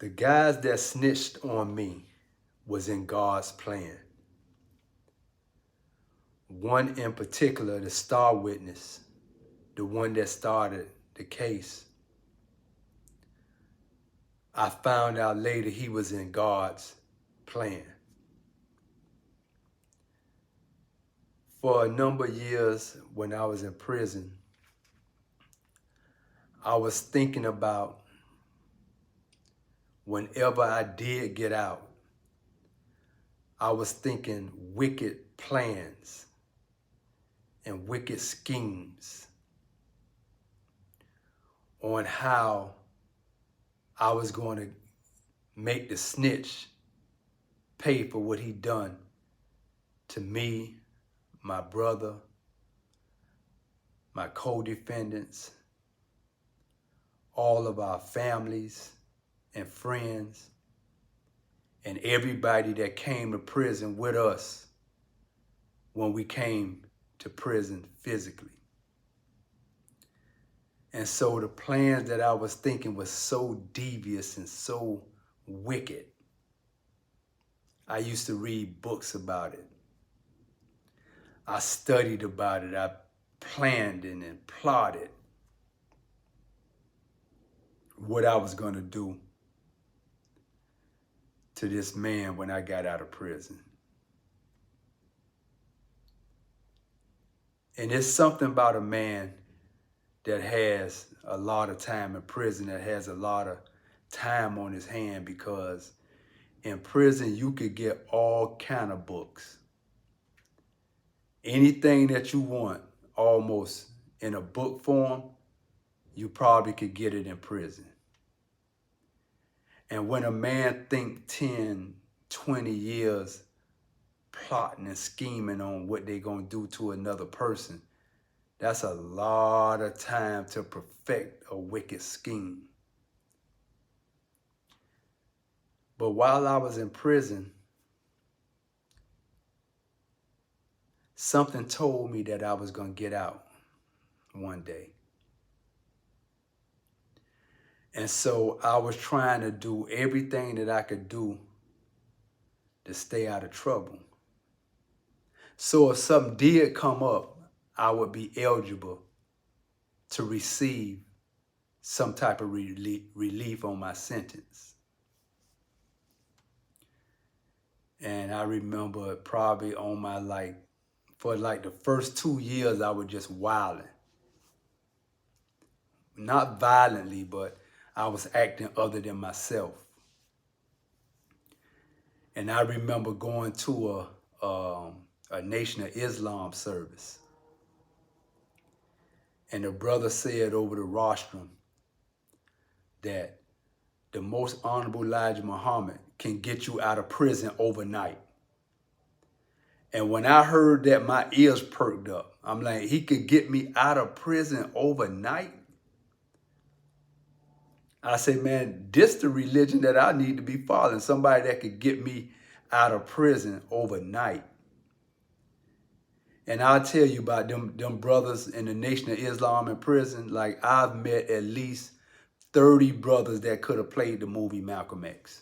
The guys that snitched on me was in God's plan. One in particular, the star witness, the one that started the case, I found out later he was in God's plan. For a number of years when I was in prison, I was thinking about whenever I did get out, I was thinking wicked plans and wicked schemes on how I was going to make the snitch pay for what he done to me, my brother, my co-defendants, all of our families and friends, and everybody that came to prison with us when we came to prison physically. And so the plans that I was thinking was so devious and so wicked. I used to read books about it. I studied about it. I planned and plotted what I was going to do to this man when I got out of prison. And it's something about a man that has a lot of time in prison, that has a lot of time on his hand, because in prison you could get all kind of books. Anything that you want, almost in a book form, you probably could get it in prison. And when a man think 10, 20 years plotting and scheming on what they're going to do to another person, that's a lot of time to perfect a wicked scheme. But while I was in prison, something told me that I was going to get out one day. And so I was trying to do everything that I could do to stay out of trouble. So if something did come up, I would be eligible to receive some type of relief on my sentence. And I remember probably on my for the first 2 years, I was just wilding. Not violently, but I was acting other than myself. And I remember going to a Nation of Islam service. And the brother said over the rostrum that the most honorable Elijah Muhammad can get you out of prison overnight. And when I heard that, my ears perked up. I'm like, he could get me out of prison overnight? I say, man, this the religion that I need to be following. Somebody that could get me out of prison overnight. And I'll tell you about them brothers in the Nation of Islam in prison. Like, I've met at least 30 brothers that could have played the movie Malcolm X.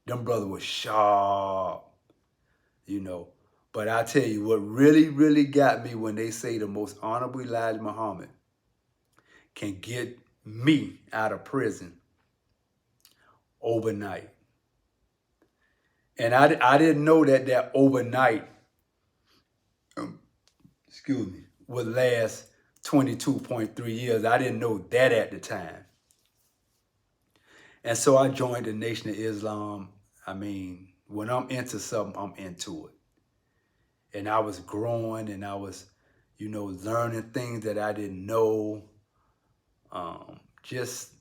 Them brothers were sharp, you know. But I tell you, what really, really got me when they say the most honorable Elijah Muhammad can get me out of prison overnight. And I didn't know that overnight, would last 22.3 years. I didn't know that at the time. And so I joined the Nation of Islam. I mean, when I'm into something, I'm into it. And I was growing and I was, learning things that I didn't know, just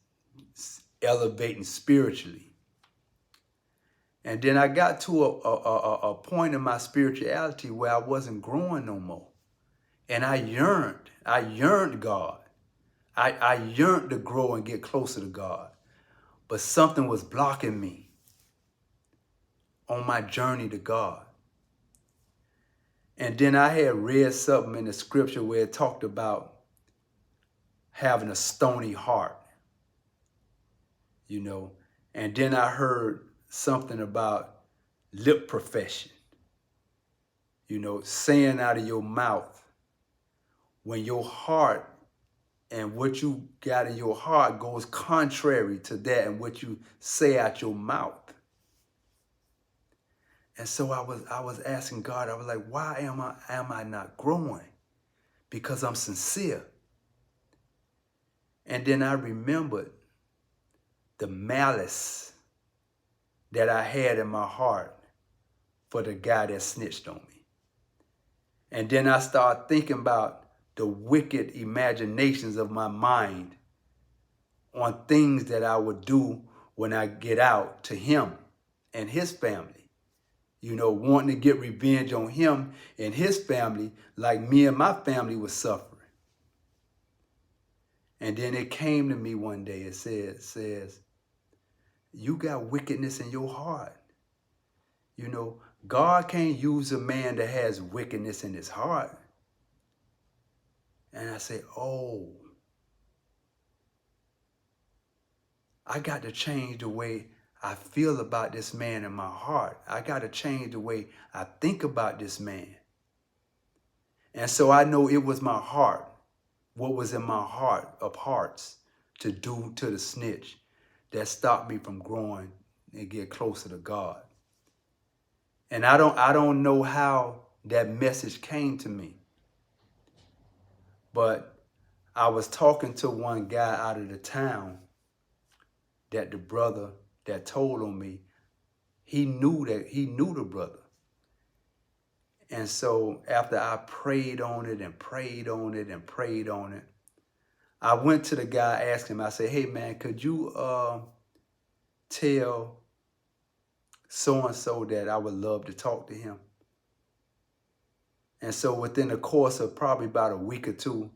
elevating spiritually. And then I got to a point in my spirituality where I wasn't growing no more. And I yearned God. I yearned to grow and get closer to God. But something was blocking me on my journey to God. And then I had read something in the scripture where it talked about having a stony heart, And then I heard something about lip profession, saying out of your mouth when your heart and what you got in your heart goes contrary to that and what you say out your mouth. And so I was asking God, I was like, why am I not growing? Because I'm sincere. And then I remembered the malice that I had in my heart for the guy that snitched on me. And then I started thinking about the wicked imaginations of my mind on things that I would do when I get out to him and his family. Wanting to get revenge on him and his family like me and my family was suffering. And then it came to me one day, it says, you got wickedness in your heart. God can't use a man that has wickedness in his heart. And I said, oh, I got to change the way I feel about this man in my heart. I got to change the way I think about this man. And so I know it was my heart, what was in my heart of hearts to do to the snitch that stopped me from growing and get closer to God. And I don't know how that message came to me. But I was talking to one guy out of the town that the brother that told on me, he knew the brother. And so after I prayed on it and prayed on it and prayed on it, I went to the guy, asked him, I said, hey man, could you tell so-and-so that I would love to talk to him? And so within the course of probably about a week or two,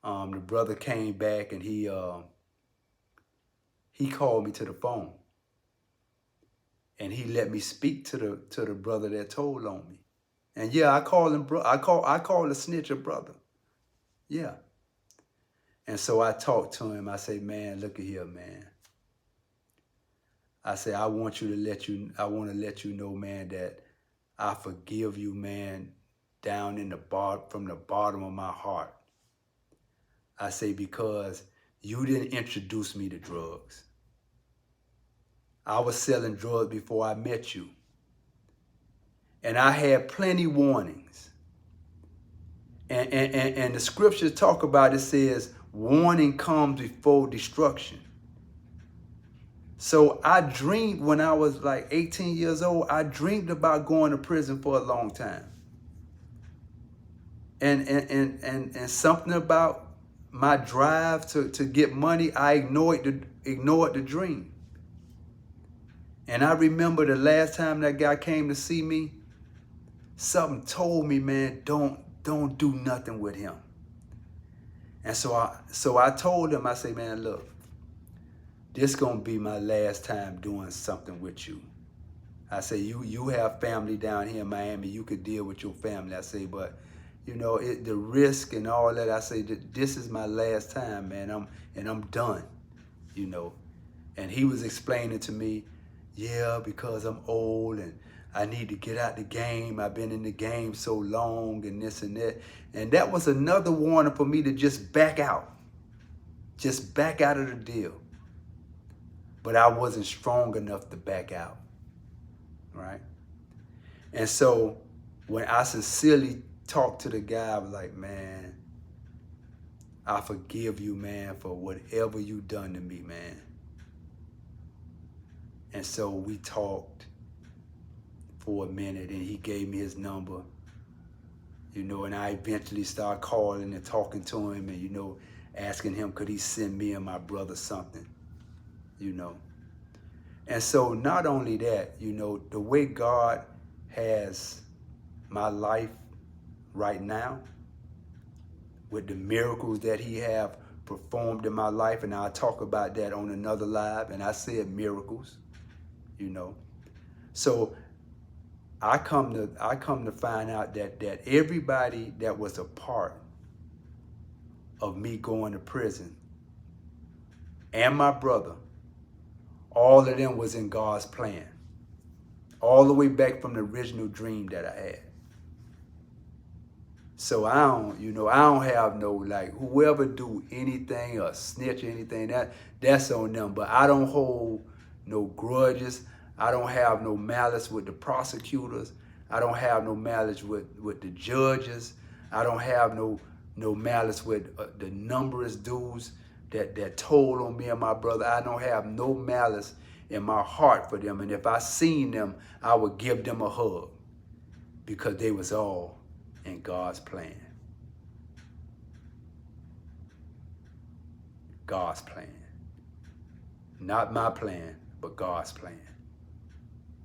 the brother came back and he called me to the phone. And he let me speak to the brother that told on me. And yeah, I call him I call the snitch a brother. Yeah. And so I talked to him. I say, man, look at here, man. I say, I want to let you know, man, that I forgive you, man, down in from the bottom of my heart. I say, because you didn't introduce me to drugs. I was selling drugs before I met you. And I had plenty warnings. And the scriptures talk about it, says, warning comes before destruction. So I dreamed when I was like 18 years old, I dreamed about going to prison for a long time. And something about my drive to get money, I ignored the dream. And I remember the last time that guy came to see me, something told me, man, don't do nothing with him. And so I told him, I say, man, look, this gonna be my last time doing something with you. I say, you have family down here in Miami, you could deal with your family. I say, but the risk and all that, I say, this is my last time, man. I'm done, And he was explaining to me, yeah, because I'm old and I need to get out the game. I've been in the game so long and this and that. And that was another warning for me to just back out. Just back out of the deal. But I wasn't strong enough to back out, right? And so when I sincerely talked to the guy, I was like, man, I forgive you, man, for whatever you done to me, man. And so we talked for a minute and he gave me his number, and I eventually started calling and talking to him and, asking him, could he send me and my brother something, And so not only that, the way God has my life right now, with the miracles that he have performed in my life, and I'll talk about that on another live, and I said miracles, So I come to find out that everybody that was a part of me going to prison and my brother All of them was in God's plan. All the way back from the original dream that I had. So I don't have no, like, whoever do anything or snitch or anything, that's on them. But I don't hold no grudges. I don't have no malice with the prosecutors. I don't have no malice with the judges. I don't have no malice with the numerous dudes that told on me and my brother. I don't have no malice in my heart for them. And if I seen them, I would give them a hug, because they was all in God's plan. God's plan. Not my plan, but God's plan.